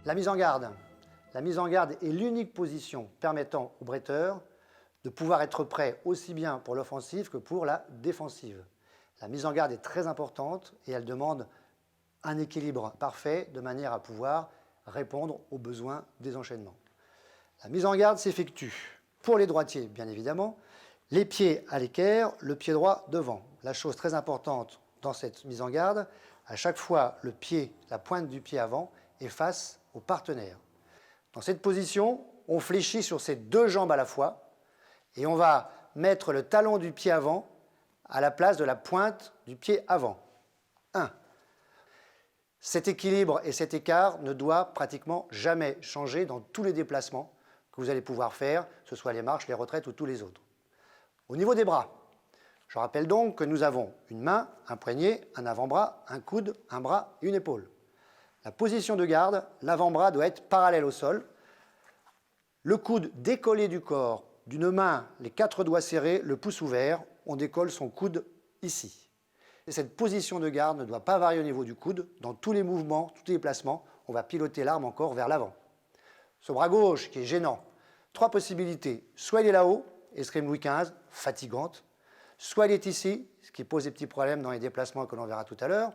La mise en garde. La mise en garde est l'unique position permettant au bretteur de pouvoir être prêt aussi bien pour l'offensive que pour la défensive. La mise en garde est très importante et elle demande un équilibre parfait de manière à pouvoir répondre aux besoins des enchaînements. La mise en garde s'effectue pour les droitiers, bien évidemment, les pieds à l'équerre, le pied droit devant. La chose très importante dans cette mise en garde, à chaque fois le pied, la pointe du pied avant est face au partenaire. Dans cette position, on fléchit sur ses deux jambes à la fois et on va mettre le talon du pied avant à la place de la pointe du pied avant. 1. Cet équilibre et cet écart ne doit pratiquement jamais changer dans tous les déplacements que vous allez pouvoir faire, que ce soit les marches, les retraites ou tous les autres. Au niveau des bras, je rappelle donc que nous avons une main, un poignet, un avant-bras, un coude, un bras et une épaule. La position de garde, l'avant-bras doit être parallèle au sol. Le coude décollé du corps, d'une main, les 4 doigts serrés, le pouce ouvert, on décolle son coude ici. Et cette position de garde ne doit pas varier au niveau du coude. Dans tous les mouvements, tous les placements, on va piloter l'arme encore vers l'avant. Ce bras gauche qui est gênant, 3 possibilités. Soit il est là-haut, escrime Louis XV, fatigante. Soit il est ici, ce qui pose des petits problèmes dans les déplacements que l'on verra tout à l'heure.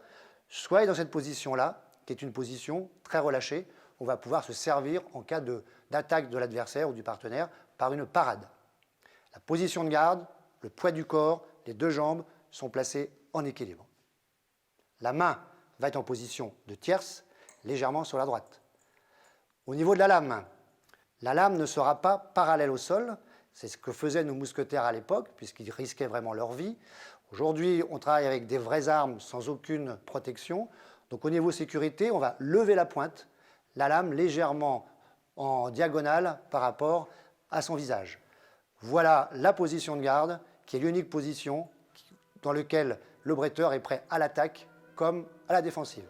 Soit il est dans cette position-là, qui est une position très relâchée. On va pouvoir se servir en cas d'attaque de l'adversaire ou du partenaire par une parade. La position de garde, le poids du corps, les deux jambes sont placés en équilibre. La main va être en position de tierce, légèrement sur la droite. Au niveau de la lame ne sera pas parallèle au sol. C'est ce que faisaient nos mousquetaires à l'époque, puisqu'ils risquaient vraiment leur vie. Aujourd'hui, on travaille avec des vraies armes sans aucune protection. Donc au niveau sécurité, on va lever la pointe, la lame légèrement en diagonale par rapport à son visage. Voilà la position de garde, qui est l'unique position dans laquelle le bretteur est prêt à l'attaque comme à la défensive.